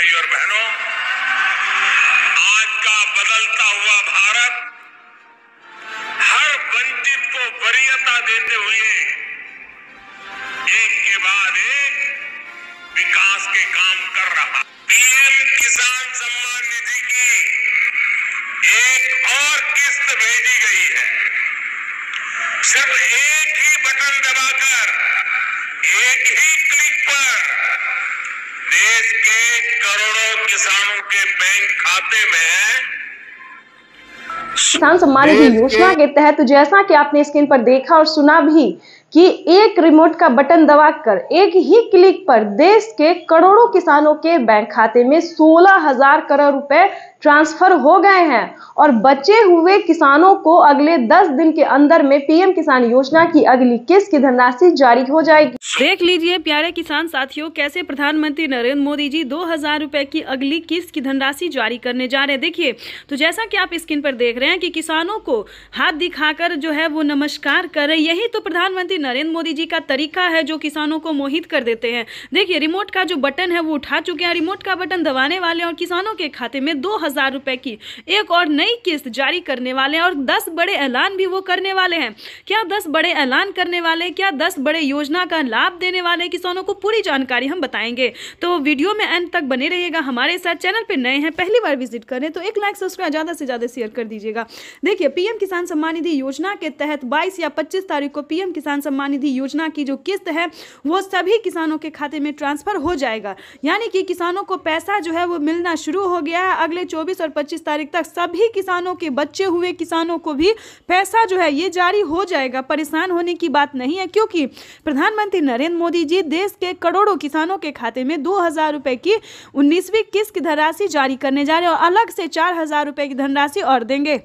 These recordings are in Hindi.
भाइयों और बहनों, आज का बदलता हुआ भारत हर वंचित को वरीयता देते हुए एक के बाद एक विकास के काम कर रहा। पीएम किसान सम्मान निधि की एक और किस्त भेजी गई है। सिर्फ एक ही बटन दबाकर, एक ही क्लिक पर देश के करोड़ों किसानों के बैंक खाते में किसान सम्मान निधि योजना के तहत जैसा कि आपने स्क्रीन पर देखा और सुना भी कि एक रिमोट का बटन दबाकर एक ही क्लिक पर देश के करोड़ों किसानों के बैंक खाते में 16,000 करोड़ रुपए ट्रांसफर हो गए हैं और बचे हुए किसानों को अगले 10 दिन के अंदर में पीएम किसान योजना की अगली किस्त की धनराशि जारी हो जाएगी। देख लीजिए प्यारे किसान साथियों, कैसे प्रधानमंत्री नरेंद्र मोदी जी 2,000 रुपए की अगली किस्त की धनराशि जारी करने जा रहे हैं। देखिए, तो जैसा कि आप स्क्रीन पर देख रहे हैं कि किसानों को हाथ दिखाकर जो है वो नमस्कार कर रहे, यही तो प्रधानमंत्री नरेंद्र मोदी जी का तरीका है जो किसानों को मोहित कर देते हैं। देखिए, रिमोट का जो बटन है वो उठा चुके हैं, रिमोट का बटन दबाने वाले और किसानों के खाते में 2,000 रुपए की एक और नई किस्त जारी करने वाले हैं और 10 बड़े ऐलान भी वो करने वाले हैं। क्या 10 बड़े ऐलान करने वाले, क्या 10 बड़े योजना का लाभ देने वाले किसानों को, पूरी जानकारी हम बताएंगे। तो वीडियो में अंत तक बने रहिएगा हमारे साथ। चैनल पे नए हैं, पहली बार विजिट करें तो एक लाइक सब्सक्राइब ज्यादा से ज्यादा शेयर कर दीजिएगा। देखिए, पीएम किसान सम्मान निधि योजना के तहत 22 या 25 तारीख को पीएम किसान सम्मान निधि योजना की जो किस्त है वो सभी किसानों के खाते में ट्रांसफर हो जाएगा। यानी कि किसानों को पैसा जो है वो मिलना शुरू हो गया है। अगले 24 और 25 तारीख तक सभी किसानों के, बचे हुए किसानों को भी पैसा जो है ये जारी हो जाएगा। परेशान होने की बात नहीं है, क्योंकि प्रधानमंत्री नरेंद्र मोदी जी देश के करोड़ों किसानों के खाते में 2,000 रुपए की 19वीं किस्त की धनराशि जारी करने जा रहे हैं और अलग से 4,000 रुपए की धनराशि और देंगे।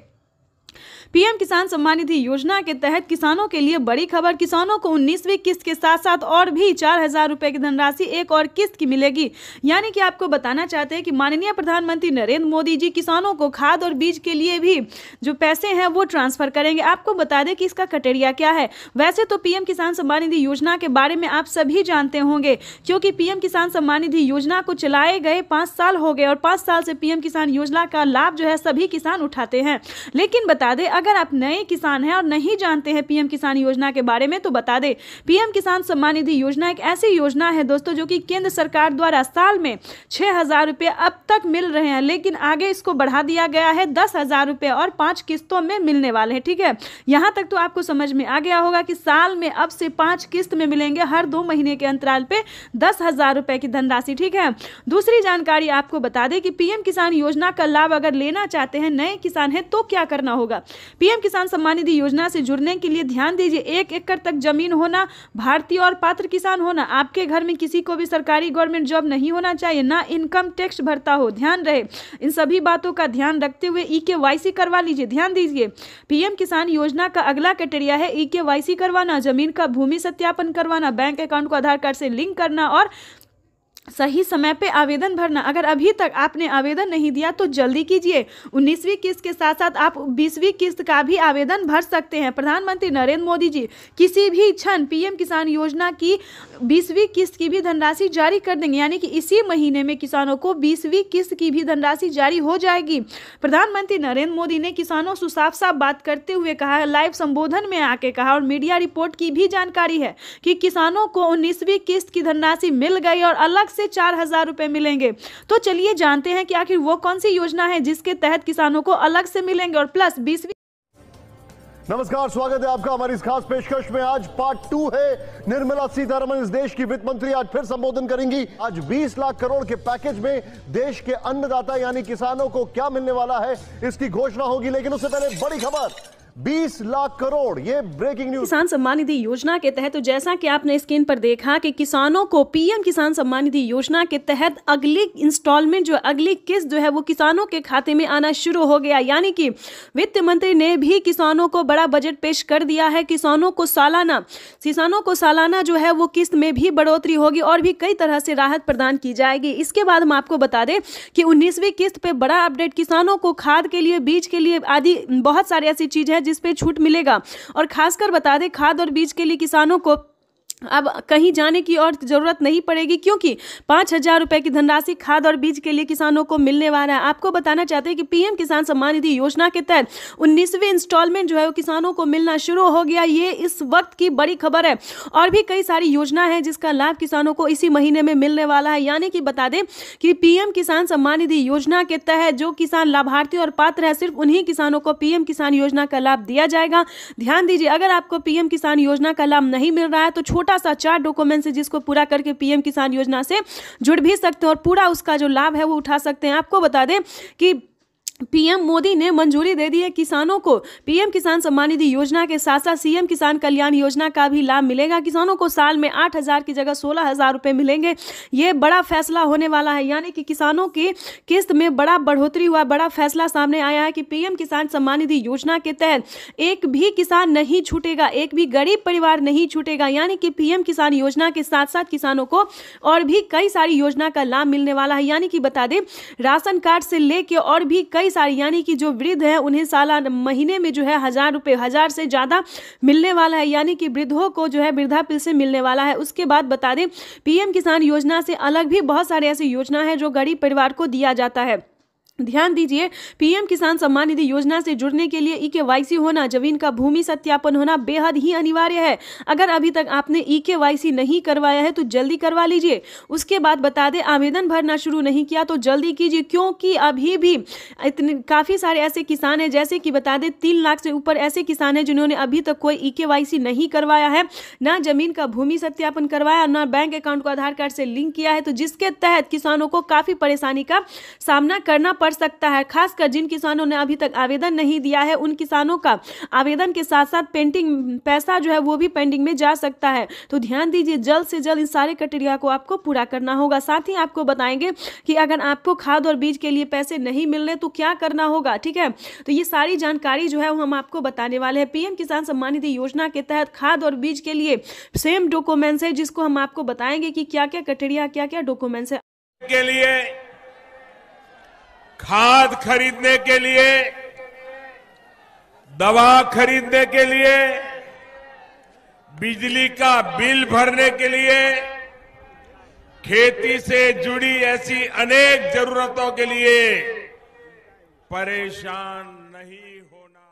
पीएम किसान सम्मान निधि योजना के तहत किसानों के लिए बड़ी खबर, किसानों को 19वीं किस्त के साथ साथ और भी 4,000 रुपए की धनराशि एक और किस्त की मिलेगी। यानी कि आपको बताना चाहते हैं कि माननीय प्रधानमंत्री नरेंद्र मोदी जी किसानों को खाद और बीज के लिए भी जो पैसे हैं वो ट्रांसफर करेंगे। आपको बता दें कि इसका क्राइटेरिया क्या है। वैसे तो पीएम किसान सम्मान निधि योजना के बारे में आप सभी जानते होंगे, क्योंकि पीएम किसान सम्मान निधि योजना को चलाए गए 5 साल हो गए और 5 साल से पीएम किसान योजना का लाभ जो है सभी किसान उठाते हैं। लेकिन बता दें, अगर आप नए किसान हैं और नहीं जानते हैं पीएम किसान योजना के बारे में, तो बता दें पीएम किसान सम्मान निधि योजना एक ऐसी योजना है दोस्तों जो कि केंद्र सरकार द्वारा साल में 6,000 रुपए अब तक मिल रहे हैं, लेकिन आगे इसको बढ़ा दिया गया है 10,000 रुपए और 5 किस्तों में मिलने वाले हैं। ठीक है, यहां तक तो आपको समझ में आ गया होगा कि साल में अब से 5 किस्त में मिलेंगे, हर 2 महीने के अंतराल पे 10,000 रुपए की धनराशि। ठीक है, दूसरी जानकारी आपको बता दें कि पीएम किसान योजना का लाभ अगर लेना चाहते हैं, नए किसान हैं, तो क्या करना होगा। पीएम किसान सम्मान निधि योजना से जुड़ने के लिए ध्यान दीजिए, 1 एकड़ तक जमीन होना, भारतीय और पात्र किसान होना, आपके घर में किसी को भी सरकारी गवर्नमेंट जॉब नहीं होना चाहिए, ना इनकम टैक्स भरता हो, ध्यान रहे। इन सभी बातों का ध्यान रखते हुए EKYC करवा लीजिए। ध्यान दीजिए, पीएम किसान योजना का अगला क्राइटेरिया है EKYC करवाना, जमीन का भूमि सत्यापन करवाना, बैंक अकाउंट को आधार कार्ड से लिंक करना और सही समय पे आवेदन भरना। अगर अभी तक आपने आवेदन नहीं दिया तो जल्दी कीजिए। 19वीं किस्त के साथ साथ आप 20वीं किस्त का भी आवेदन भर सकते हैं। प्रधानमंत्री नरेंद्र मोदी जी किसी भी क्षण पीएम किसान योजना की 20वीं किस्त की भी धनराशि जारी कर देंगे, यानी कि इसी महीने में किसानों को 20वीं किस्त की भी धनराशि जारी हो जाएगी। प्रधानमंत्री नरेंद्र मोदी ने किसानों से साफ साफ बात करते हुए कहा, लाइव संबोधन में आके कहा और मीडिया रिपोर्ट की भी जानकारी है कि किसानों को 19वीं किस्त की धनराशि मिल गई और अलग से 4,000 रुपए मिलेंगे। तो चलिए जानते हैं कि आखिर वो कौन सी योजना है जिसके तहत किसानों को अलग से मिलेंगे और प्लस 20वीं। नमस्कार, स्वागत है आपका हमारी इस खास पेशकश में। आज पार्ट 2 है। निर्मला सीतारमण इस देश की वित्त मंत्री आज फिर संबोधन करेंगी। आज 20 लाख करोड़ के पैकेज में देश के अन्नदाता यानी किसानों को क्या मिलने वाला है इसकी घोषणा होगी, लेकिन उससे पहले बड़ी खबर, 20 लाख करोड़, ये ब्रेकिंग न्यूज। किसान सम्मान निधि योजना के तहत तो जैसा कि आपने स्क्रीन पर देखा कि किसानों को पीएम किसान सम्मान निधि योजना के तहत अगली इंस्टॉलमेंट जो अगली किस्त जो है वो किसानों के खाते में आना शुरू हो गया। यानी कि वित्त मंत्री ने भी किसानों को बड़ा बजट पेश कर दिया है। किसानों को सालाना जो है वो किस्त में भी बढ़ोतरी होगी और भी कई तरह से राहत प्रदान की जाएगी। इसके बाद हम आपको बता दें कि 19वीं किस्त पे बड़ा अपडेट, किसानों को खाद के लिए, बीज के लिए आदि बहुत सारी ऐसी चीजें हैं जिस पे छूट मिलेगा। और खासकर बता दें, खाद और बीज के लिए किसानों को अब कहीं जाने की और ज़रूरत नहीं पड़ेगी, क्योंकि 5,000 रुपये की धनराशि खाद और बीज के लिए किसानों को मिलने वाला है। आपको बताना चाहते हैं कि पीएम किसान सम्मान निधि योजना के तहत 19वीं इंस्टॉलमेंट जो है वो किसानों को मिलना शुरू हो गया। ये इस वक्त की बड़ी खबर है। और भी कई सारी योजना है जिसका लाभ किसानों को इसी महीने में मिलने वाला है। यानी कि बता दें कि पीएम किसान सम्मान निधि योजना के तहत जो किसान लाभार्थी और पात्र है, सिर्फ उन्हीं किसानों को पीएम किसान योजना का लाभ दिया जाएगा। ध्यान दीजिए, अगर आपको पीएम किसान योजना का लाभ नहीं मिल रहा है तो छोटा सा 4 डॉक्यूमेंट है जिसको पूरा करके पीएम किसान योजना से जुड़ भी सकते हैं और पूरा उसका जो लाभ है वो उठा सकते हैं। आपको बता दें कि पीएम मोदी ने मंजूरी दे दी है किसानों को पीएम किसान सम्मान निधि योजना के साथ साथ सीएम किसान कल्याण योजना का भी लाभ मिलेगा। किसानों को साल में 8,000 की जगह 16,000 रुपये मिलेंगे। ये बड़ा फैसला होने वाला है, यानी कि किसानों की किस्त में बड़ा बढ़ोतरी हुआ, बड़ा फैसला सामने आया है कि पीएम किसान सम्मान निधि योजना के तहत एक भी किसान नहीं छूटेगा, एक भी गरीब परिवार नहीं छूटेगा। यानी कि पीएम किसान योजना के साथ साथ किसानों को और भी कई सारी योजना का लाभ मिलने वाला है। यानी कि बता दें, राशन कार्ड से लेके और भी कई सारी, यानी कि जो वृद्ध है उन्हें सालाना महीने में जो है 1,000 रुपये, 1,000 से ज़्यादा मिलने वाला है। यानी कि वृद्धों को जो है वृद्धा पेंशन मिलने वाला है। उसके बाद बता दें, पीएम किसान योजना से अलग भी बहुत सारे ऐसी योजना है जो गरीब परिवार को दिया जाता है। ध्यान दीजिए, पीएम किसान सम्मान निधि योजना से जुड़ने के लिए ई-केवाईसी होना, जमीन का भूमि सत्यापन होना बेहद ही अनिवार्य है। अगर अभी तक आपने ई-केवाईसी नहीं करवाया है तो जल्दी करवा लीजिए। उसके बाद बता दें, आवेदन भरना शुरू नहीं किया तो जल्दी कीजिए, क्योंकि अभी भी इतने काफ़ी सारे ऐसे किसान हैं, जैसे कि बता दें 3 लाख से ऊपर ऐसे किसान हैं जिन्होंने अभी तक कोई ई-केवाईसी नहीं करवाया है, ना जमीन का भूमि सत्यापन करवाया, ना बैंक अकाउंट को आधार कार्ड से लिंक किया है। तो जिसके तहत किसानों को काफ़ी परेशानी का सामना करना पड़ सकता है। खासकर जिन किसानों ने अभी तक आवेदन नहीं दिया है, उन किसानों का आवेदन के साथ साथ पेंडिंग पैसा जो है वो भी पेंडिंग में जा सकता है। तो ध्यान दीजिए, जल्द से जल्द इन सारे क्राइटेरिया को आपको पूरा करना होगा। साथ ही आपको बताएंगे कि अगर आपको खाद और बीज के लिए पैसे नहीं मिल रहे तो क्या करना होगा, ठीक है। तो ये सारी जानकारी जो है वो हम आपको बताने वाले हैं। पीएम किसान सम्मान निधि योजना के तहत खाद और बीज के लिए सेम डॉक्यूमेंट्स है, जिसको हम आपको बताएंगे कि क्या क्या क्राइटेरिया, क्या क्या डॉक्यूमेंट्स है। के लिए खाद खरीदने के लिए, दवा खरीदने के लिए, बिजली का बिल भरने के लिए, खेती से जुड़ी ऐसी अनेक जरूरतों के लिए परेशान नहीं होना।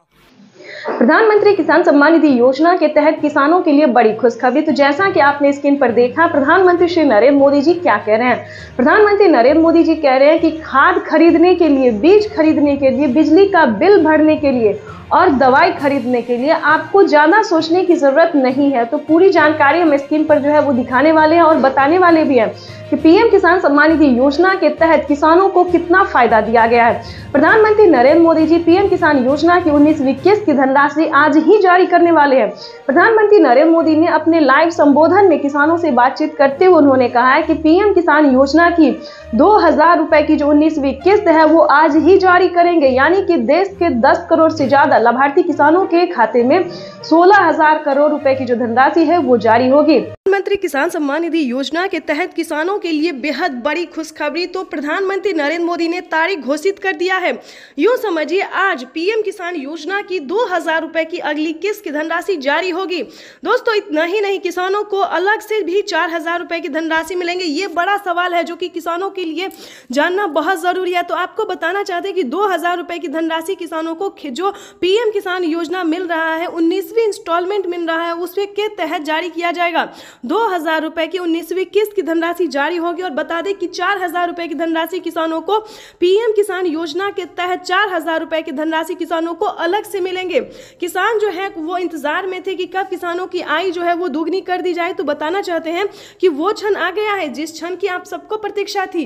प्रधानमंत्री किसान सम्मान निधि योजना के तहत किसानों के लिए बड़ी खुशखबरी। तो जैसा कि आपने स्क्रीन पर देखा, प्रधानमंत्री श्री नरेंद्र मोदी जी क्या कह रहे हैं। प्रधानमंत्री नरेंद्र मोदी जी कह रहे हैं कि खाद खरीदने के लिए, बीज खरीदने के लिए, बिजली का बिल भरने के लिए और दवाई खरीदने के लिए आपको ज्यादा सोचने की जरूरत नहीं है। तो पूरी जानकारी हम स्क्रीन पर जो है वो दिखाने वाले हैं और बताने वाले भी हैं कि पीएम किसान सम्मान निधि योजना के तहत किसानों को कितना फायदा दिया गया है। प्रधानमंत्री नरेंद्र मोदी जी पीएम किसान योजना की 19वीं किस्त की धनराशि आज ही जारी करने वाले हैं। प्रधानमंत्री नरेंद्र मोदी ने अपने लाइव संबोधन में किसानों से बातचीत करते हुए उन्होंने कहा है कि पीएम किसान योजना की 2,000 रुपए की जो 19वीं किस्त है वो आज ही जारी करेंगे। यानी कि देश के 10 करोड़ से ज्यादा लाभार्थी किसानों के खाते में 16,000 करोड़ रुपए की जो धनराशि है वो जारी होगी। प्रधानमंत्री किसान सम्मान निधि योजना के तहत किसानों के लिए बेहद बड़ी खुशखबरी। तो प्रधानमंत्री नरेंद्र मोदी ने तारीख घोषित कर दिया है। यूं समझिए, आज पीएम किसान योजना की 2,000 रुपए की अगली किस्त की धनराशि जारी होगी। दोस्तों, इतना ही नहीं, किसानों को अलग से भी 4,000 रुपए की धनराशि मिलेंगे। ये बड़ा सवाल है जो कि किसानों के लिए जानना बहुत जरूरी है। तो आपको बताना चाहते हैं कि 2,000 रुपए की धनराशि किसानों को जो पीएम किसान योजना मिल रहा है, 19वीं इंस्टॉलमेंट मिल रहा है, उसके तहत जारी किया जाएगा। 2,000 रुपए की 19वीं किस्त की धनराशि जारी होगी। और बता दें कि 4,000 रुपए की धनराशि किसानों को पीएम किसान योजना के तहत 4,000 रुपए की धनराशि किसानों को अलग से मिलेंगे। किसान जो है वो इंतजार में थे कि कब किसानों की आय जो है वो दुगनी कर दी जाए। तो बताना चाहते हैं कि वो क्षण आ गया है जिस क्षण की आप सबको प्रतीक्षा थी।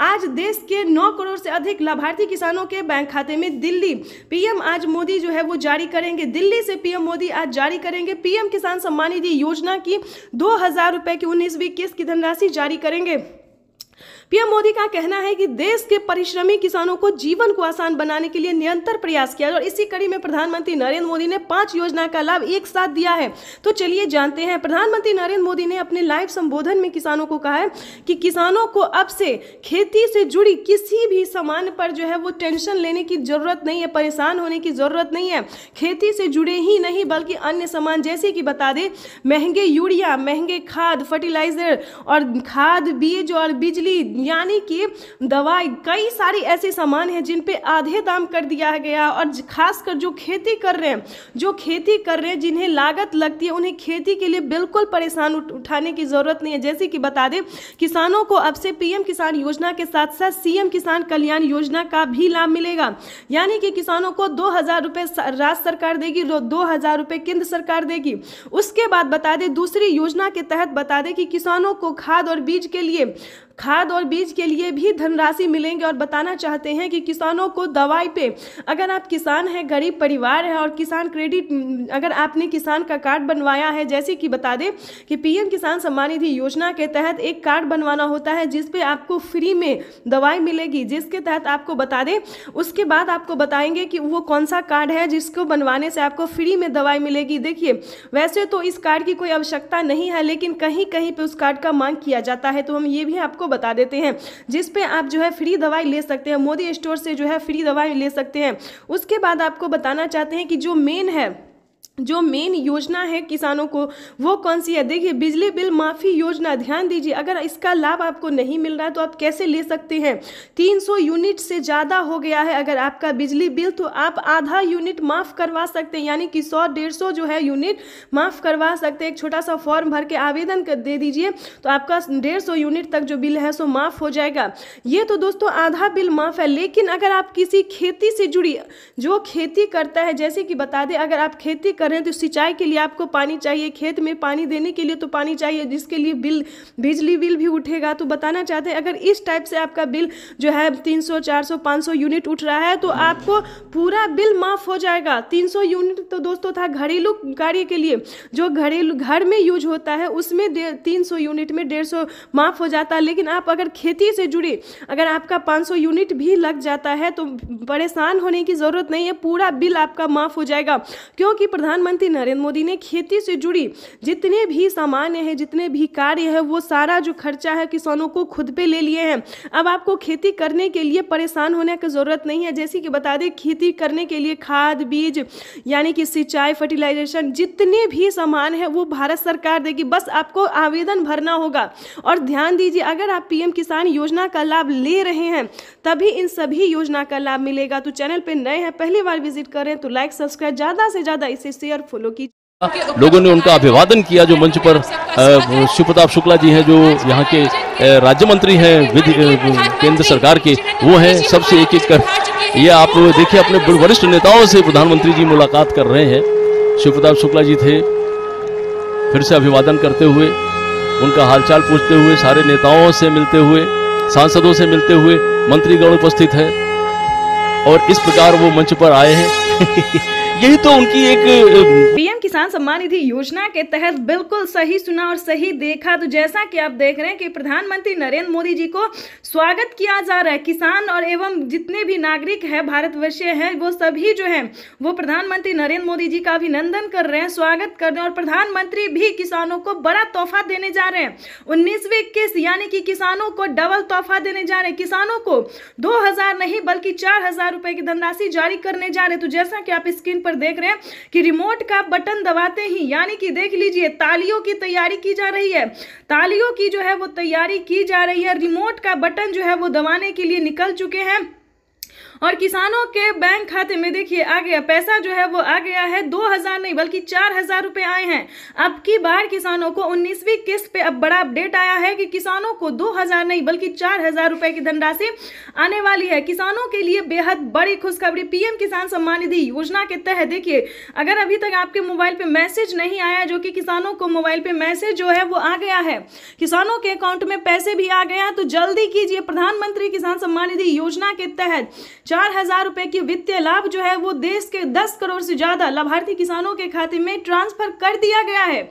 आज देश के 9 करोड़ से अधिक लाभार्थी किसानों के बैंक खाते में दिल्ली पीएम आज मोदी जो है वो जारी करेंगे। दिल्ली से पीएम मोदी आज जारी करेंगे पीएम किसान सम्मान निधि योजना की 2,000 रुपए की 19वीं किस्त की धनराशि जारी करेंगे। पीएम मोदी का कहना है कि देश के परिश्रमी किसानों को जीवन को आसान बनाने के लिए निरंतर प्रयास किया और इसी कड़ी में प्रधानमंत्री नरेंद्र मोदी ने 5 योजना का लाभ एक साथ दिया है। तो चलिए जानते हैं। प्रधानमंत्री नरेंद्र मोदी ने अपने लाइव संबोधन में किसानों को कहा है कि किसानों को अब से खेती से जुड़ी किसी भी सामान पर जो है वो टेंशन लेने की जरूरत नहीं है, परेशान होने की जरूरत नहीं है। खेती से जुड़े ही नहीं बल्कि अन्य सामान जैसे कि बता दें महंगे यूरिया, महंगे खाद, फर्टिलाइजर और खाद, बीज और बिजली यानी कि दवाई, कई सारी ऐसे सामान हैं जिन पे आधे दाम कर दिया गया। और खासकर जो खेती कर रहे हैं, जिन्हें लागत लगती है, उन्हें खेती के लिए बिल्कुल परेशान उठाने की जरूरत नहीं है। जैसे कि बता दें किसानों को अब से पीएम किसान योजना के साथ साथ सीएम किसान कल्याण योजना का भी लाभ मिलेगा, यानी कि किसानों को 2000 रुपये राज्य सरकार देगी, 2000 रुपये केंद्र सरकार देगी। उसके बाद बता दें दूसरी योजना के तहत बता दें कि किसानों को खाद और बीज के लिए भी धनराशि मिलेंगे। और बताना चाहते हैं कि किसानों को दवाई पे, अगर आप किसान हैं, गरीब परिवार है और किसान क्रेडिट, अगर आपने किसान का कार्ड बनवाया है, जैसे कि बता दें कि पीएम किसान सम्मान निधि योजना के तहत एक कार्ड बनवाना होता है जिसपे आपको फ्री में दवाई मिलेगी, जिसके तहत आपको बता दें उसके बाद आपको बताएंगे कि वो कौन सा कार्ड है जिसको बनवाने से आपको फ्री में दवाई मिलेगी। देखिए वैसे तो इस कार्ड की कोई आवश्यकता नहीं है, लेकिन कहीं कहीं पे उस कार्ड का मांग किया जाता है, तो हम ये भी आपको बता देते हैं जिस पे आप जो है फ्री दवाई ले सकते हैं, मोदी स्टोर से जो है फ्री दवाई ले सकते हैं। उसके बाद आपको बताना चाहते हैं कि जो मेन योजना है किसानों को वो कौन सी है। देखिए बिजली बिल माफ़ी योजना, ध्यान दीजिए, अगर इसका लाभ आपको नहीं मिल रहा है तो आप कैसे ले सकते हैं। 300 यूनिट से ज़्यादा हो गया है अगर आपका बिजली बिल, तो आप आधा यूनिट माफ़ करवा सकते हैं, यानी कि 100-150 जो है यूनिट माफ़ करवा सकते हैं। एक छोटा सा फॉर्म भर के आवेदन कर दे दीजिए तो आपका 150 यूनिट तक जो बिल है सो माफ़ हो जाएगा। ये तो दोस्तों आधा बिल माफ़ है। लेकिन अगर आप किसी खेती से जुड़ी, जो खेती करता है, जैसे कि बता दें अगर आप खेती कर रहे हैं तो सिंचाई के लिए आपको पानी चाहिए, खेत में पानी देने के लिए तो पानी चाहिए, जिसके लिए बिजली बिल भी उठेगा। तो बताना चाहते हैं अगर इस टाइप से आपका बिल जो है 300, 400, 500 यूनिट उठ रहा है तो आपको पूरा बिल माफ हो जाएगा। 300 यूनिट तो दोस्तों था घरेलू कार्य के लिए, जो घरेलू घर में यूज होता है उसमें 300 यूनिट में 150 माफ हो जाता है। लेकिन आप अगर खेती से जुड़े अगर आपका 500 यूनिट भी लग जाता है तो परेशान होने की जरूरत नहीं है, पूरा बिल आपका माफ हो जाएगा। क्योंकि प्रधानमंत्री नरेंद्र मोदी ने खेती से जुड़ी जितने भी सामान हैं, जितने भी कार्य है, वो सारा जो खर्चा है किसानों को खुद पे ले लिए हैं। अब आपको खेती करने के लिए परेशान होने की जरूरत नहीं है। जैसे कि बता दें खेती करने के लिए खाद, बीज यानी कि सिंचाई, फर्टिलाइजेशन, जितने भी सामान है वो भारत सरकार देगी, बस आपको आवेदन भरना होगा। और ध्यान दीजिए अगर आप पीएम किसान योजना का लाभ ले रहे हैं तभी इन सभी योजना का लाभ मिलेगा। तो चैनल पे नए हैं, पहली बार विजिट करें तो लाइक, सब्सक्राइब, ज्यादा से ज्यादा इसे शेयर, फॉलो कीजिए। लोगों ने उनका अभिवादन किया। जो मंच पर शिव प्रताप शुक्ला जी हैं, जो यहाँ के राज्य मंत्री हैं केंद्र सरकार के, वो हैं। सबसे एक एक कर ये आप देखिए अपने वरिष्ठ नेताओं से प्रधानमंत्री जी मुलाकात कर रहे हैं। शिव प्रताप शुक्ला जी थे, फिर से अभिवादन करते हुए, उनका हालचाल पूछते हुए, सारे नेताओं से मिलते हुए, सांसदों से मिलते हुए, मंत्रीगण उपस्थित है और इस प्रकार वो मंच पर आए हैं। यही तो उनकी एक पीएम किसान सम्मान निधि योजना के तहत बिल्कुल सही सुना और सही देखा। तो जैसा कि आप देख रहे हैं कि प्रधानमंत्री नरेंद्र मोदी जी को स्वागत किया जा रहा है। किसान और एवं जितने भी नागरिक हैं, भारतवर्षीय हैं, वो सभी जो हैं वो प्रधानमंत्री नरेंद्र मोदी जी का अभिनंदन कर रहे हैं, स्वागत कर रहे हैं। और प्रधानमंत्री भी किसानों को बड़ा तोहफा देने जा रहे हैं। 19वीं किस्त यानी कि किसानों को डबल तोहफा देने जा रहे हैं। किसानों को 2000 नहीं बल्कि 4000 रुपए की धनराशि जारी करने जा रहे हैं। तो जैसा कि आप स्क्रीन पर देख रहे हैं कि रिमोट का बटन दबाते ही, यानी कि देख लीजिए तालियों की तैयारी की जा रही है, तालियों की जो है वो तैयारी की जा रही है। रिमोट का बटन जो है वो दबाने के लिए निकल चुके हैं और किसानों के बैंक खाते में देखिए आ गया पैसा, जो है वो आ गया है। 2000 नहीं बल्कि 4000 रुपए आए हैं। अब की बार किसानों को 19वीं किस्त पे अब बड़ा अपडेट आया है कि किसानों को 2000 नहीं बल्कि 4000 रुपए की धनराशि आने वाली है। किसानों के लिए बेहद बड़ी खुशखबरी। पीएम किसान सम्मान निधि योजना के तहत देखिए, अगर अभी तक आपके मोबाइल पे मैसेज नहीं आया, जो कि किसानों को मोबाइल पे मैसेज जो है वो आ गया है, किसानों के अकाउंट में पैसे भी आ गए हैं, तो जल्दी कीजिए। प्रधानमंत्री किसान सम्मान निधि योजना के तहत 4000 रुपए की वित्तीय लाभ जो है वो देश के 10 करोड़ से ज्यादा लाभार्थी किसानों के खाते में ट्रांसफर कर दिया गया है।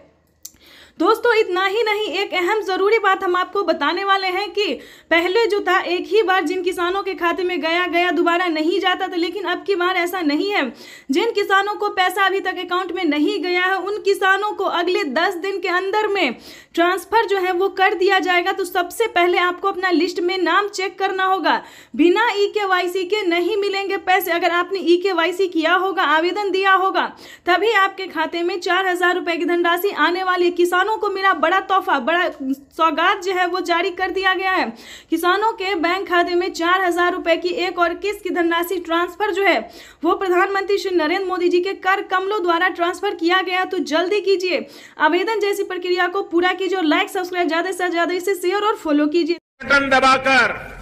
दोस्तों इतना ही नहीं, एक अहम जरूरी बात हम आपको बताने वाले हैं कि पहले जो था एक ही बार जिन किसानों के खाते में गया दोबारा नहीं जाता था, लेकिन अब की बार ऐसा नहीं है। जिन किसानों को पैसा अभी तक अकाउंट में नहीं गया है उन किसानों को अगले 10 दिन के अंदर में ट्रांसफर जो है वो कर दिया जाएगा। तो सबसे पहले आपको अपना लिस्ट में नाम चेक करना होगा। बिना EKYC के नहीं मिलेंगे पैसे। अगर आपने EKYC किया होगा, आवेदन दिया होगा, तभी आपके खाते में 4,000 रुपए की धनराशि आने वाली है। किसानों को मेरा बड़ा तोहफा, बड़ा सौगात जो है वो जारी कर दिया गया है। किसानों के बैंक खाते में 4,000 रुपए की एक और किस्त की धनराशि ट्रांसफर जो है वो प्रधानमंत्री श्री नरेंद्र मोदी जी के कर कमलों द्वारा ट्रांसफर किया गया। तो जल्दी कीजिए, आवेदन जैसी प्रक्रिया को पूरा कीजिए और लाइक सब्सक्राइब ज्यादा से ज्यादा इसे शेयर और फॉलो कीजिए। बटन दबाकर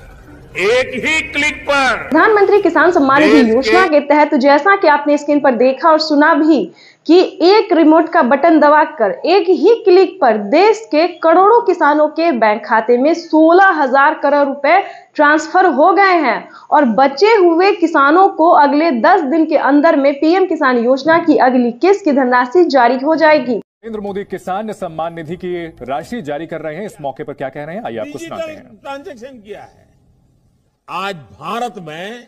एक ही क्लिक पर प्रधानमंत्री किसान सम्मान निधि योजना के तहत जैसा कि आपने स्क्रीन पर देखा और सुना भी कि एक रिमोट का बटन दबाकर एक ही क्लिक पर देश के करोड़ों किसानों के बैंक खाते में 16,000 करोड़ रुपए ट्रांसफर हो गए हैं और बचे हुए किसानों को अगले 10 दिन के अंदर में PM किसान योजना की अगली किस्त की धनराशि जारी हो जाएगी। नरेंद्र मोदी किसान सम्मान निधि की राशि जारी कर रहे हैं। इस मौके पर क्या कह रहे हैं, आइए आपको सुनाते हैं। ट्रांजैक्शन किया है। आज भारत में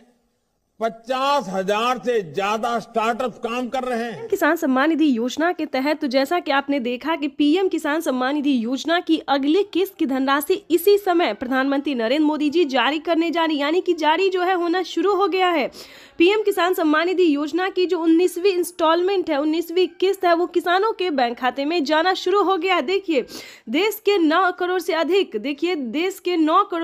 50,000 से ज्यादा स्टार्टअप काम कर रहे हैं। किसान सम्मान निधि योजना के तहत तो जैसा कि आपने देखा कि PM किसान सम्मान निधि योजना की अगली किस्त की धनराशि इसी समय प्रधानमंत्री नरेंद्र मोदी जी जारी करने जा रही, यानी कि जारी जो है होना शुरू हो गया है। PM किसान सम्मान निधि योजना की जो 19वीं इंस्टॉलमेंट है, 19वीं किस्त है, वो किसानों के बैंक खाते में जाना शुरू हो गया है। देखिए देश के 9 करोड़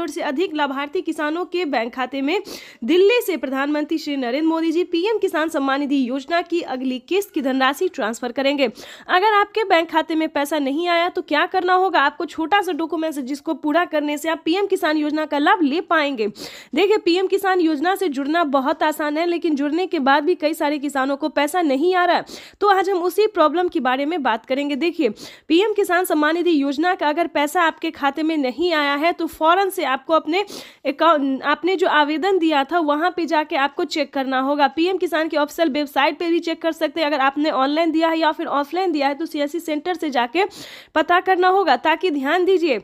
से अधिक लाभार्थी किसानों के बैंक खाते में दिल्ली से प्रधानमंत्री श्री नरेंद्र मोदी जी PM किसान सम्मान निधि योजना की अगली किस्त की धनराशि ट्रांसफर करेंगे। अगर आपके बैंक खाते में पैसा नहीं आया तो क्या करना होगा, आपको छोटा सा डॉक्यूमेंट जिसको पूरा करने से आप PM किसान योजना का लाभ ले पाएंगे। देखिए PM किसान योजना से जुड़ना बहुत आसान है, लेकिन जुड़ने के बाद भी कई सारे किसानों को पैसा नहीं आ रहा है। तो आज हम उसी प्रॉब्लम के बारे में बात करेंगे। देखिए PM किसान सम्मान निधि योजना का अगर पैसा आपके खाते में नहीं आया है तो फौरन से आपको अपने अकाउंट, आपने जो आवेदन दिया था वहां पे जाके आपको चेक करना होगा। PM किसान की ऑफिशियल वेबसाइट पे भी चेक कर सकते हैं। अगर आपने ऑनलाइन दिया है या फिर ऑफलाइन दिया है तो CSC सेंटर से जाके पता करना होगा। ताकि ध्यान दीजिए,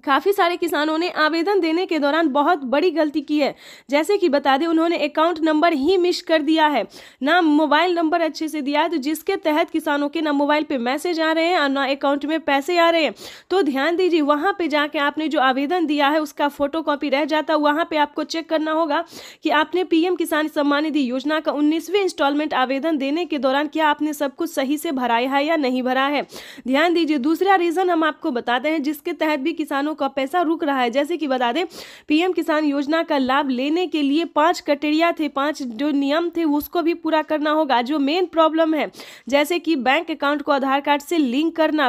काफ़ी सारे किसानों ने आवेदन देने के दौरान बहुत बड़ी गलती की है। जैसे कि बता दें, उन्होंने अकाउंट नंबर ही मिस कर दिया है, ना मोबाइल नंबर अच्छे से दिया है, तो जिसके तहत किसानों के ना मोबाइल पे मैसेज आ रहे हैं और ना अकाउंट में पैसे आ रहे हैं। तो ध्यान दीजिए, वहाँ पे जाके आपने जो आवेदन दिया है उसका फोटोकॉपी रह जाता है, वहाँ पर आपको चेक करना होगा कि आपने PM किसान सम्मान निधि योजना का 19वीं इंस्टॉलमेंट आवेदन देने के दौरान क्या आपने सब कुछ सही से भराया है या नहीं भरा है। ध्यान दीजिए, दूसरा रीज़न हम आपको बताते हैं जिसके तहत भी किसानों का पैसा रुक रहा है। जैसे कि बता दें, PM किसान योजना का लाभ लेने के लिए 5 क्राइटेरिया थे, 5 जो नियम थे उसको भी पूरा करना होगा। जो मेन प्रॉब्लम है, जैसे कि बैंक अकाउंट को आधार कार्ड से लिंक करना,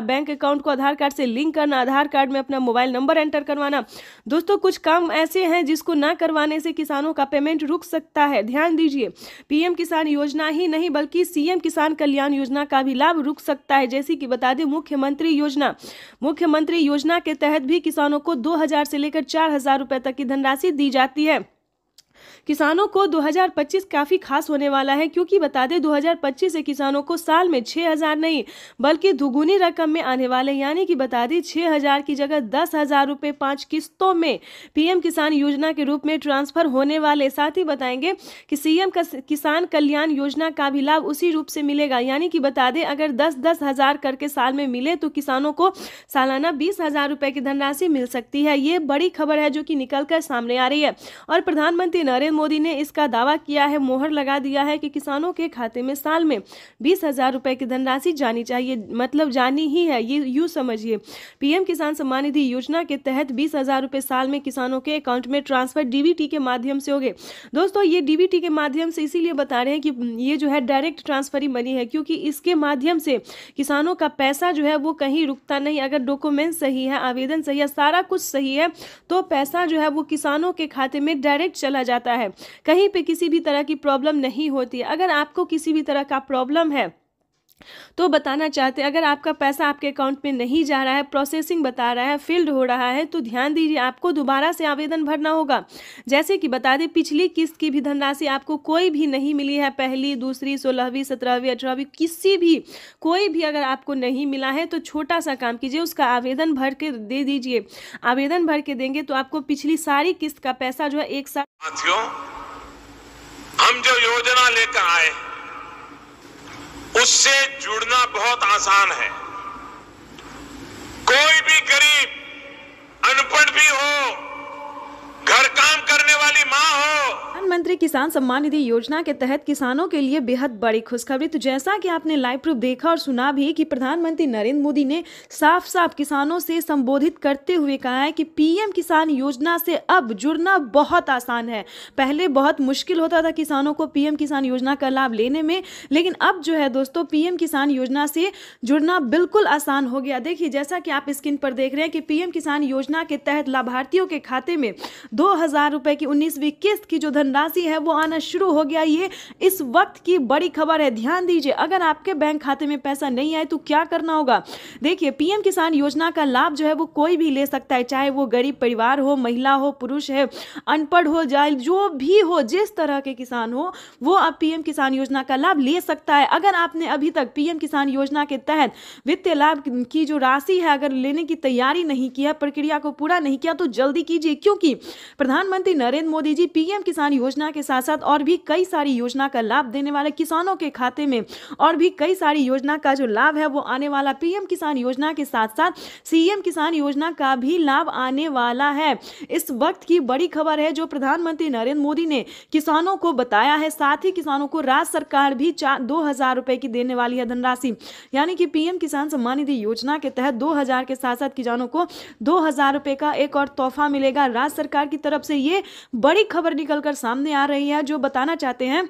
आधार कार्ड में अपना मोबाइल नंबर एंटर करवाना। दोस्तों कुछ काम ऐसे हैं जिसको ना करवाने से किसानों का पेमेंट रुक सकता है। ध्यान दीजिए, PM किसान योजना ही नहीं बल्कि CM किसान कल्याण योजना का भी लाभ रुक सकता है। जैसे कि बता दें, मुख्यमंत्री योजना के तहत भी किसानों को 2,000 से लेकर 4,000 रुपए तक की धनराशि दी जाती है। किसानों को 2025 काफ़ी खास होने वाला है, क्योंकि बता दें 2025 से किसानों को साल में 6,000 नहीं बल्कि दुगुनी रकम में आने वाले, यानी कि बता दें 6,000 की जगह 10,000 रुपये 5 किस्तों में PM किसान योजना के रूप में ट्रांसफर होने वाले। साथ ही बताएंगे कि CM किसान कल्याण योजना का भी लाभ उसी रूप से मिलेगा, यानी कि बता दें अगर 10-10 हज़ार करके साल में मिले तो किसानों को सालाना 20,000 रुपये की धनराशि मिल सकती है। ये बड़ी खबर है जो कि निकल कर सामने आ रही है और प्रधानमंत्री नरेंद्र मोदी ने इसका दावा किया है, मोहर लगा दिया है कि किसानों के खाते में साल में 20,000 रुपए की धनराशि जानी चाहिए, मतलब जानी ही है। ये यूँ समझिए, PM किसान सम्मान निधि योजना के तहत 20,000 रुपए साल में किसानों के अकाउंट में ट्रांसफर DBT के माध्यम से होंगे। दोस्तों ये DBT के माध्यम से इसीलिए बता रहे हैं कि ये जो है डायरेक्ट ट्रांसफर ही मनी है, क्योंकि इसके माध्यम से किसानों का पैसा जो है वो कहीं रुकता नहीं। अगर डॉक्यूमेंट सही है, आवेदन सही है, सारा कुछ सही है तो पैसा जो है वो किसानों के खाते में डायरेक्ट चला जाता है। कहीं पे किसी भी तरह की प्रॉब्लम नहीं होती है। अगर आपको किसी भी तरह का प्रॉब्लम है तो बताना चाहते हैं, अगर आपका पैसा आपके अकाउंट में नहीं जा रहा है, प्रोसेसिंग बता रहा है, फील्ड हो रहा है, तो ध्यान दीजिए आपको दोबारा से आवेदन भरना होगा। जैसे कि बता दें, पिछली किस्त की भी धनराशि आपको कोई भी नहीं मिली है, पहली, दूसरी, 16वीं, 17वीं, 18वीं, किसी भी कोई भी अगर आपको नहीं मिला है तो छोटा सा काम कीजिए, उसका आवेदन भर के दे दीजिए। आवेदन भर के देंगे तो आपको पिछली सारी किस्त का पैसा जो है एक साथ। साथियों, हम जो योजना लेकर आए उससे जुड़ना बहुत आसान है। कोई भी गरीब, अनपढ़ भी हो, घर काम करने वाली माँ हो। प्रधानमंत्री किसान सम्मान निधि योजना के तहत किसानों के लिए बेहद बड़ी खुशखबरी। तो जैसा कि आपने लाइव प्रूफ देखा और सुना भी कि प्रधानमंत्री नरेंद्र मोदी ने साफ साफ किसानों से संबोधित करते हुए कहा है कि पीएम किसान योजना से अब जुड़ना बहुत आसान है। पहले बहुत मुश्किल होता था किसानों को पीएम किसान योजना का लाभ लेने में, लेकिन अब जो है दोस्तों पीएम किसान योजना से जुड़ना बिल्कुल आसान हो गया। देखिए, जैसा कि आप स्क्रीन पर देख रहे हैं कि पीएम किसान योजना के तहत लाभार्थियों के खाते में 2000 रुपए की 19वीं किस्त की जो धनराशि है वो आना शुरू हो गया। ये इस वक्त की बड़ी खबर है। ध्यान दीजिए, अगर आपके बैंक खाते में पैसा नहीं आए तो क्या करना होगा। देखिए, पीएम किसान योजना का लाभ जो है वो कोई भी ले सकता है, चाहे वो गरीब परिवार हो, महिला हो, पुरुष है, अनपढ़ हो, जाए जो भी हो, जिस तरह के किसान हो वो अब पीएम किसान योजना का लाभ ले सकता है। अगर आपने अभी तक पीएम किसान योजना के तहत वित्तीय लाभ की जो राशि है अगर लेने की तैयारी नहीं की है, प्रक्रिया को पूरा नहीं किया, तो जल्दी कीजिए, क्योंकि प्रधानमंत्री नरेंद्र मोदी जी पीएम किसान योजना के साथ साथ और भी कई सारी योजना का लाभ देने वाले, किसानों के खाते में और भी कई सारी योजना का जो लाभ है वो आने वाला। पीएम किसान योजना के साथ साथ सीएम किसान योजना का भी लाभ आने वाला है। इस वक्त की बड़ी खबर है जो प्रधानमंत्री नरेंद्र मोदी ने किसानों को बताया है। साथ ही किसानों को राज्य सरकार भी 2000 रुपए की देने वाली है धनराशि, यानी कि पीएम किसान सम्मान निधि योजना के तहत 2000 के साथ साथ किसानों को 2000 रुपए का एक और तोहफा मिलेगा राज्य सरकार की तरफ से। ये बड़ी खबर निकलकर सामने आ रही है जो बताना चाहते हैं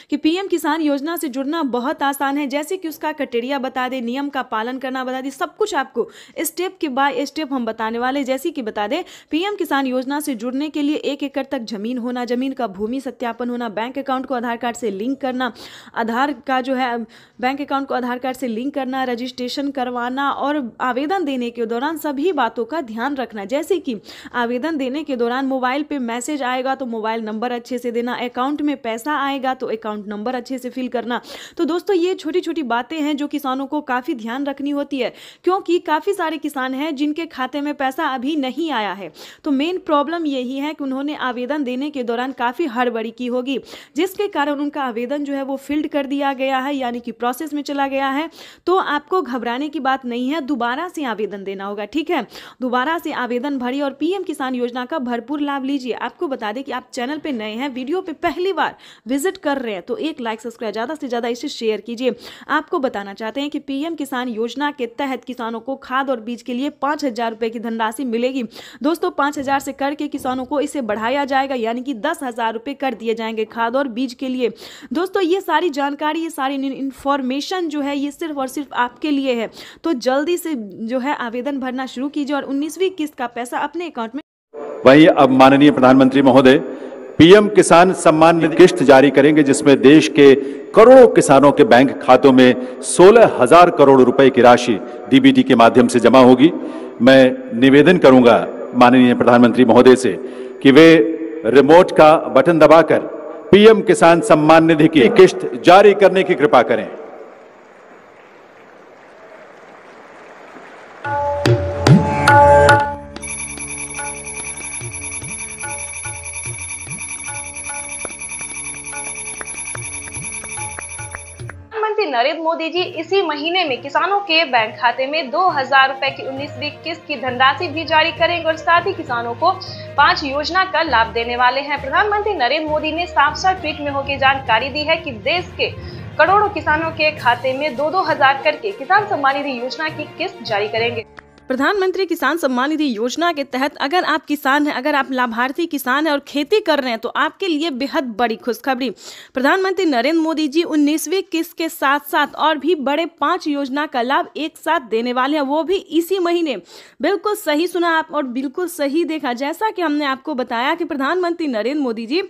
कि पीएम किसान योजना से जुड़ना बहुत आसान है। जैसे कि उसका क्राइटेरिया बता दें, नियम का पालन करना बता दें, सब कुछ आपको स्टेप के बाय स्टेप हम बताने वाले। जैसे कि बता दें, पीएम किसान योजना से जुड़ने के लिए 1 एकड़ तक जमीन होना, जमीन का भूमि सत्यापन होना, बैंक अकाउंट को आधार कार्ड से लिंक करना, आधार का जो है बैंक अकाउंट को आधार कार्ड से लिंक करना, रजिस्ट्रेशन करवाना और आवेदन देने के दौरान सभी बातों का ध्यान रखना। जैसे कि आवेदन देने के दौरान मोबाइल पे मैसेज आएगा तो मोबाइल नंबर अच्छे से देना, अकाउंट में पैसा आएगा तो अकाउंट नंबर अच्छे से फिल करना। तो दोस्तों ये छोटी छोटी बातें हैं जो किसानों को काफ़ी ध्यान रखनी होती है, क्योंकि काफ़ी सारे किसान हैं जिनके खाते में पैसा अभी नहीं आया है। तो मेन प्रॉब्लम यही है कि उन्होंने आवेदन देने के दौरान काफ़ी हड़बड़ी की होगी, जिसके कारण उनका आवेदन जो है वो फिल्ड कर दिया गया है, यानी कि प्रोसेस में चला गया है। तो आपको घबराने की बात नहीं है, दोबारा से आवेदन देना होगा, ठीक है। दोबारा से आवेदन भरिए और पीएम किसान योजना का भरपूर लाभ लीजिए। आपको बता दें कि आप चैनल पे नए हैं, वीडियो पे पहली बार विजिट कर रहे हैं तो एक लाइक सब्सक्राइब ज़्यादा से ज़्यादा इसे शेयर कीजिए। आपको बताना चाहते हैं कि पीएम किसान योजना के तहत किसानों को खाद और बीज के लिए 5000 रुपए की धनराशि मिलेगी। दोस्तों 5000 से करके किसानों को इसे बढ़ाया जाएगा, यानी कि 10,000 रुपए कर दिए जाएंगे खाद और बीज के लिए। दोस्तों ये सारी जानकारी, ये सारी इंफॉर्मेशन जो है ये सिर्फ और सिर्फ आपके लिए है। तो जल्दी से जो है आवेदन भरना शुरू कीजिए और 19वीं किस्त का पैसा अपने अकाउंट में। वहीं अब माननीय प्रधानमंत्री महोदय पीएम किसान सम्मान निधि किस्त जारी करेंगे, जिसमें देश के करोड़ों किसानों के बैंक खातों में 16,000 करोड़ रुपए की राशि डीबीटी के माध्यम से जमा होगी। मैं निवेदन करूंगा माननीय प्रधानमंत्री महोदय से कि वे रिमोट का बटन दबाकर पीएम किसान सम्मान निधि की किस्त जारी करने की कृपा करें। प्रधानमंत्री नरेंद्र मोदी जी इसी महीने में किसानों के बैंक खाते में 2000 रुपए की 19वीं किस्त की धनराशि भी जारी करेंगे और साथ ही किसानों को 5 योजना का लाभ देने वाले हैं। प्रधानमंत्री नरेंद्र मोदी ने साफ साफ ट्वीट में होकर जानकारी दी है कि देश के करोड़ों किसानों के खाते में 2-2 हजार करके किसान सम्मान निधि योजना की किस्त जारी करेंगे। प्रधानमंत्री किसान सम्मान निधि योजना के तहत अगर आप किसान हैं, अगर आप लाभार्थी किसान हैं और खेती कर रहे हैं तो आपके लिए बेहद बड़ी खुशखबरी। प्रधानमंत्री नरेंद्र मोदी जी 19वीं किस्त के साथ साथ और भी बड़े 5 योजना का लाभ एक साथ देने वाले हैं, वो भी इसी महीने। बिल्कुल सही सुना आप और बिल्कुल सही देखा। जैसा कि हमने आपको बताया कि प्रधानमंत्री नरेंद्र मोदी जी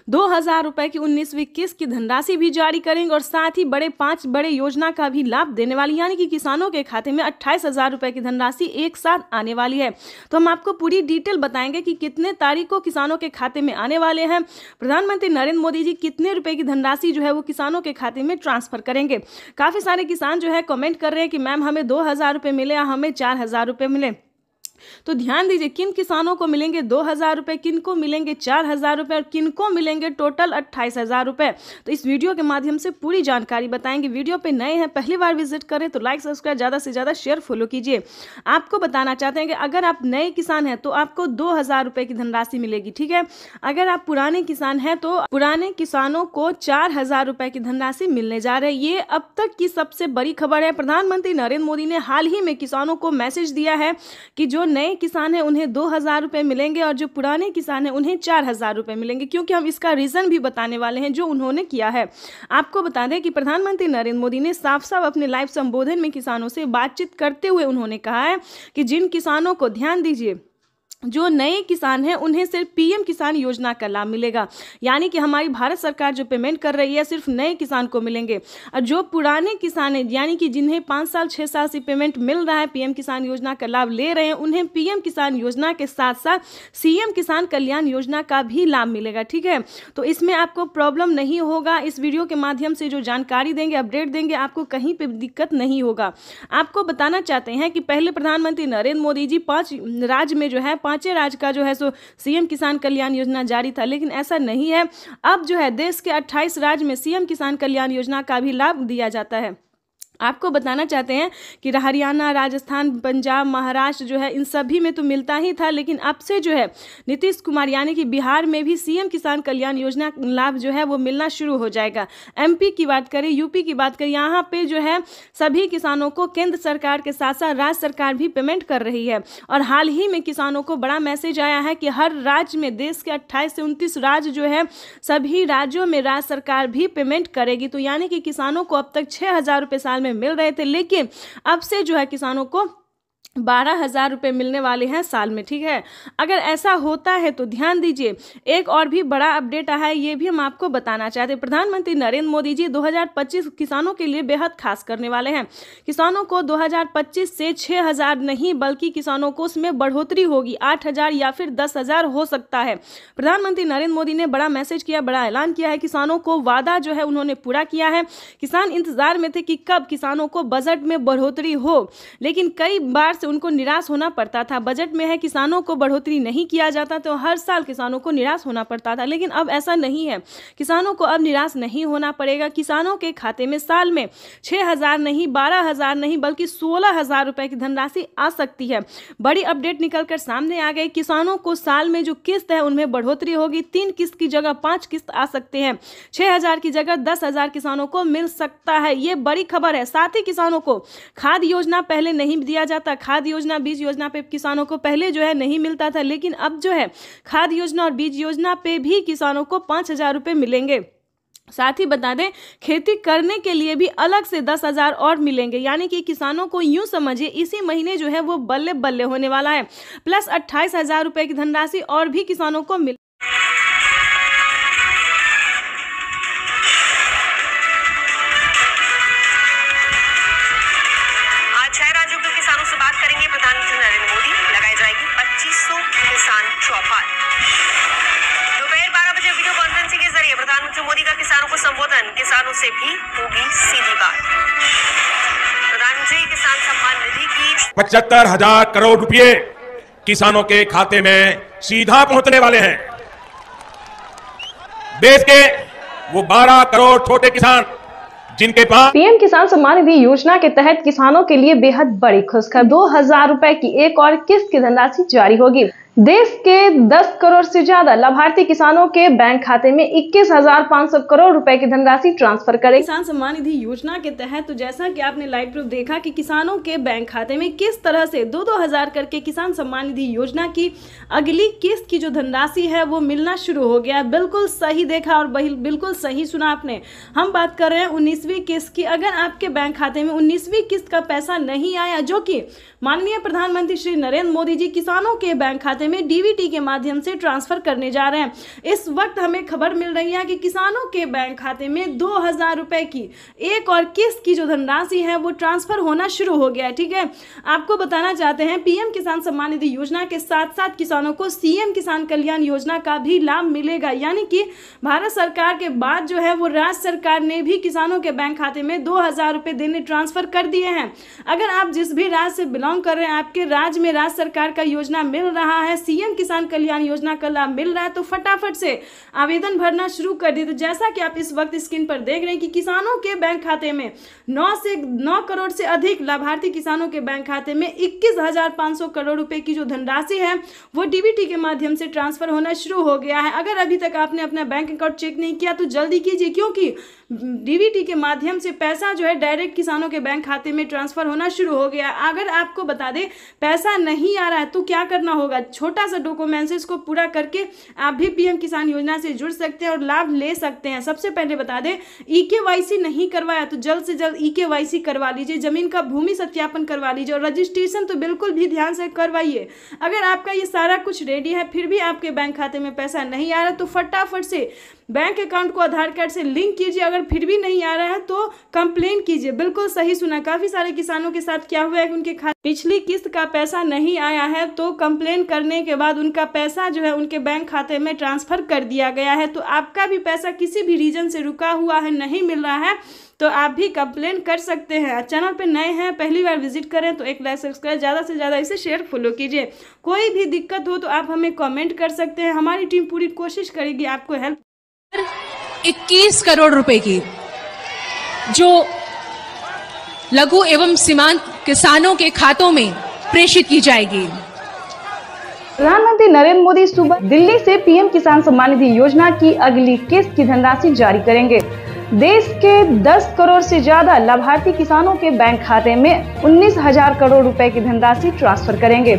2000 रुपए की 19वीं किस्त की धनराशि भी जारी करेंगे और साथ ही 5 बड़े योजना का भी लाभ देने वाली, यानी कि किसानों के खाते में 28,000 रुपए की धनराशि एक साथ आने वाली है। तो हम आपको पूरी डिटेल बताएंगे कि कितने तारीख को किसानों के खाते में आने वाले हैं, प्रधानमंत्री नरेंद्र मोदी जी कितने रुपए की धनराशि जो है वो किसानों के खाते में ट्रांसफर करेंगे। काफी सारे किसान जो है कमेंट कर रहे हैं कि मैम हमें 2000 रुपए मिले या हमें 4000 रुपए मिले। तो ध्यान दीजिए, किन किसानों को मिलेंगे 2000 रुपए, किन को मिलेंगे 4000 रुपए और किन को मिलेंगे टोटल 28,000 रुपए। तो इस वीडियो के माध्यम से पूरी जानकारी बताएंगे। वीडियो पे नए हैं, पहली बार विजिट करें तो लाइक सब्सक्राइब ज़्यादा से ज़्यादा शेयर फॉलो कीजिए। आपको बताना चाहते हैं कि अगर आप नए किसान हैं तो आपको 2000 रुपए की धनराशि मिलेगी, ठीक है। अगर आप पुराने किसान हैं तो पुराने किसानों को 4000 रुपए की धनराशि मिलने जा रही है। ये अब तक की सबसे बड़ी खबर है। प्रधानमंत्री नरेंद्र मोदी ने हाल ही में किसानों को मैसेज दिया है कि जो नए किसान हैं उन्हें 2000 रुपए मिलेंगे और जो पुराने किसान हैं उन्हें 4000 रुपए मिलेंगे, क्योंकि हम इसका रीजन भी बताने वाले हैं जो उन्होंने किया है। आपको बता दें कि प्रधानमंत्री नरेंद्र मोदी ने साफ साफ अपने लाइव संबोधन में किसानों से बातचीत करते हुए उन्होंने कहा है कि जिन किसानों को, ध्यान दीजिए, जो नए किसान हैं उन्हें सिर्फ पीएम किसान योजना का लाभ मिलेगा, यानी कि हमारी भारत सरकार जो पेमेंट कर रही है सिर्फ नए किसान को मिलेंगे। और जो पुराने किसान हैं, यानी कि जिन्हें 5 साल 6 साल से पेमेंट मिल रहा है, पीएम किसान योजना का लाभ ले रहे हैं, उन्हें पीएम किसान योजना के साथ साथ सीएम किसान कल्याण योजना का भी लाभ मिलेगा, ठीक है। तो इसमें आपको प्रॉब्लम नहीं होगा। इस वीडियो के माध्यम से जो जानकारी देंगे, अपडेट देंगे, आपको कहीं पर दिक्कत नहीं होगा। आपको बताना चाहते हैं कि पहले प्रधानमंत्री नरेंद्र मोदी जी 5 राज्य में जो है 5 राज्य का जो है सो सीएम किसान कल्याण योजना जारी था, लेकिन ऐसा नहीं है। अब जो है देश के 28 राज्य में सीएम किसान कल्याण योजना का भी लाभ दिया जाता है। आपको बताना चाहते हैं कि हरियाणा, राजस्थान, पंजाब, महाराष्ट्र जो है इन सभी में तो मिलता ही था, लेकिन अब से जो है नीतीश कुमार यानी कि बिहार में भी सीएम किसान कल्याण योजना लाभ जो है वो मिलना शुरू हो जाएगा। एमपी की बात करें, यूपी की बात करें, यहाँ पे जो है सभी किसानों को केंद्र सरकार के साथ साथ राज्य सरकार भी पेमेंट कर रही है। और हाल ही में किसानों को बड़ा मैसेज आया है कि हर राज्य में, देश के 28 से 29 राज्य जो है, सभी राज्यों में राज्य सरकार भी पेमेंट करेगी। तो यानी कि किसानों को अब तक 6000 रुपये साल में मिल रहे थे, लेकिन अब से जो है किसानों को 12,000 रुपये मिलने वाले हैं साल में, ठीक है। अगर ऐसा होता है तो ध्यान दीजिए, एक और भी बड़ा अपडेट आया है, ये भी हम आपको बताना चाहते हैं। प्रधानमंत्री नरेंद्र मोदी जी 2025 किसानों के लिए बेहद खास करने वाले हैं। किसानों को 2025 से 6,000 नहीं बल्कि किसानों को उसमें बढ़ोतरी होगी, 8,000 या फिर 10,000 हो सकता है। प्रधानमंत्री नरेंद्र मोदी ने बड़ा मैसेज किया, बड़ा ऐलान किया है। किसानों को वादा जो है उन्होंने पूरा किया है। किसान इंतजार में थे कि कब किसानों को बजट में बढ़ोतरी हो, लेकिन कई बार से उनको निराश होना पड़ता था। बजट में है किसानों को बढ़ोतरी नहीं किया जाता तो हर साल किसानों को निराश होना पड़ता था, लेकिन अब ऐसा नहीं है। किसानों को अब निराश नहीं होना पड़ेगा। किसानों के खाते में साल में 6,000 नहीं, 12,000 नहीं बल्कि 16,000 रुपए की धनराशि आ सकती है। बड़ी अपडेट निकलकर सामने आ गई। किसानों को साल में जो किस्त है उनमें बढ़ोतरी होगी। 3 किस्त की जगह 5 किस्त आ सकते हैं। 6,000 की जगह 10,000 किसानों को मिल सकता है। ये बड़ी खबर है। साथ ही किसानों को खाद योजना पहले नहीं दिया जाता, खाद योजना, बीज योजना पे किसानों को पहले जो है नहीं मिलता था, लेकिन अब जो है खाद योजना और बीज योजना पे भी किसानों को 5,000 रुपये मिलेंगे। साथ ही बता दें, खेती करने के लिए भी अलग से 10,000 और मिलेंगे, यानी कि किसानों को यूं समझिए इसी महीने जो है वो बल्ले बल्ले होने वाला है। प्लस 28,000 रुपये की धनराशि और भी किसानों को मिल प्रधानमंत्री नरेंद्र मोदी लगाई जाएगी 2500 किसान चौपाल। दोपहर 12 बजे वीडियो कॉन्फ्रेंसिंग के जरिए प्रधानमंत्री मोदी का किसानों को संबोधन, किसानों से भी होगी सीधी बात। प्रधानमंत्री किसान सम्मान निधि की 75,000 करोड़ रुपए किसानों के खाते में सीधा पहुंचने वाले हैं। देश के वो 12 करोड़ छोटे किसान जिनके पास पीएम किसान सम्मान निधि योजना के तहत किसानों के लिए बेहद बड़ी खुशखबरी, 2,000 रुपए की एक और किस्त की धनराशि जारी होगी। देश के 10 करोड़ से ज्यादा लाभार्थी किसानों के बैंक खाते में 21,500 करोड़ रुपए की धनराशि ट्रांसफर करेगी। किसान सम्मान निधि योजना के तहत तो जैसा कि आपने लाइव प्रूफ देखा कि किसानों के बैंक खाते में किस तरह से 2-2 करके किसान सम्मान निधि योजना की अगली किस्त की जो धनराशि है वो मिलना शुरू हो गया। बिल्कुल सही देखा और बिल्कुल सही सुना आपने। हम बात कर रहे हैं 19वीं किस्त की। अगर आपके बैंक खाते में 19वीं किस्त का पैसा नहीं आया, जो कि माननीय प्रधानमंत्री श्री नरेंद्र मोदी जी किसानों के बैंक खाते खाते में डीबीटी के माध्यम से ट्रांसफर करने जा रहे हैं। इस वक्त हमें खबर मिल रही है कि किसानों के बैंक खाते में 2000 रुपए की एक और किस्त की जो धनराशि है वो ट्रांसफर होना शुरू हो गया है। ठीक है, आपको बताना चाहते हैं पीएम किसान सम्मान निधि योजना के साथ साथ किसानों को सीएम किसान कल्याण योजना का भी लाभ मिलेगा। यानी कि भारत सरकार के बाद जो है वो राज्य सरकार ने भी किसानों के बैंक खाते में 2000 रुपए देने ट्रांसफर कर दिए हैं। अगर आप जिस भी राज्य से बिलोंग कर रहे हैं, आपके राज्य में राज्य सरकार का योजना मिल रहा है, सीएम किसान कल्याण योजना का लाभ मिल रहा है, तो फटाफट से आवेदन भरना शुरू कर दिए। तो जैसा कि आप इस वक्त स्क्रीन पर देख रहे हैं कि किसानों के बैंक खाते में 9 करोड़ से अधिक लाभार्थी किसानों के बैंक खाते में 21,500 करोड़ रुपए की जो धनराशि है वो डीबीटी के माध्यम से ट्रांसफर होना शुरू हो गया है। अगर अभी तक आपने अपना बैंक अकाउंट चेक नहीं किया तो जल्दी कीजिए, क्योंकि डीबीटी के माध्यम से पैसा जो है डायरेक्ट किसानों के बैंक खाते में ट्रांसफर होना शुरू हो गया। अगर आपको बता दें पैसा नहीं आ रहा है तो क्या करना होगा, छोटा सा डॉक्यूमेंट्स को पूरा करके आप भी पीएम किसान योजना से जुड़ सकते हैं और लाभ ले सकते हैं। सबसे पहले बता दें, ईकेवाईसी नहीं करवाया तो जल्द से जल्द ईकेवाईसी करवा लीजिए, जमीन का भूमि सत्यापन करवा लीजिए और रजिस्ट्रेशन तो बिल्कुल भी ध्यान से करवाइए। अगर आपका ये सारा कुछ रेडी है फिर भी आपके बैंक खाते में पैसा नहीं आ रहा तो फटाफट से बैंक अकाउंट को आधार कार्ड से लिंक कीजिए। अगर फिर भी नहीं आ रहा है तो कंप्लेन कीजिए। बिल्कुल सही सुना, काफी सारे किसानों के साथ क्या हुआ है कि उनके खाते पिछली किस्त का पैसा नहीं आया है तो कंप्लेन करने के बाद उनका पैसा जो है उनके बैंक खाते में ट्रांसफर कर दिया गया है। तो आपका भी पैसा किसी भी रीजन से रुका हुआ है, नहीं मिल रहा है, तो आप भी कंप्लेन कर सकते हैं। चैनल पे नए हैं, पहली बार विजिट करें तो एक लाइक सब्सक्राइब, ज़्यादा से ज़्यादा इसे शेयर फॉलो कीजिए। कोई भी दिक्कत हो तो आप हमें कमेंट कर सकते हैं, हमारी टीम पूरी कोशिश करेगी आपको हेल्प। 21 करोड़ रुपए की जो लघु एवं सीमांत किसानों के खातों में प्रेषित की जाएगी। प्रधानमंत्री नरेंद्र मोदी सुबह दिल्ली से पीएम किसान सम्मान निधि योजना की अगली किस्त की धनराशि जारी करेंगे। देश के 10 करोड़ से ज्यादा लाभार्थी किसानों के बैंक खाते में 19,000 करोड़ रुपए की धनराशि ट्रांसफर करेंगे।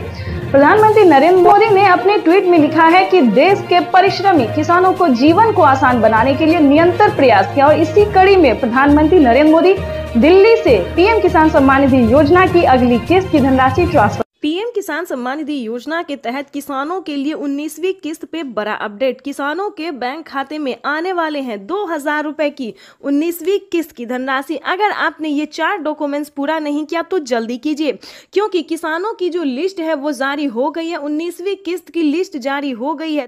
प्रधानमंत्री नरेंद्र मोदी ने अपने ट्वीट में लिखा है कि देश के परिश्रमी किसानों को जीवन को आसान बनाने के लिए निरंतर प्रयास किया और इसी कड़ी में प्रधानमंत्री नरेंद्र मोदी दिल्ली से पीएम किसान सम्मान निधि योजना की अगली किस्त की धनराशि ट्रांसफर। पीएम किसान सम्मान निधि योजना के तहत किसानों के लिए 19वीं किस्त पे बड़ा अपडेट। किसानों के बैंक खाते में आने वाले हैं 2000 रुपए की 19वीं किस्त की धनराशि। अगर आपने ये 4 डॉक्यूमेंट्स पूरा नहीं किया तो जल्दी कीजिए, क्योंकि किसानों की जो लिस्ट है वो जारी हो गई है। 19वीं किस्त की लिस्ट जारी हो गई है।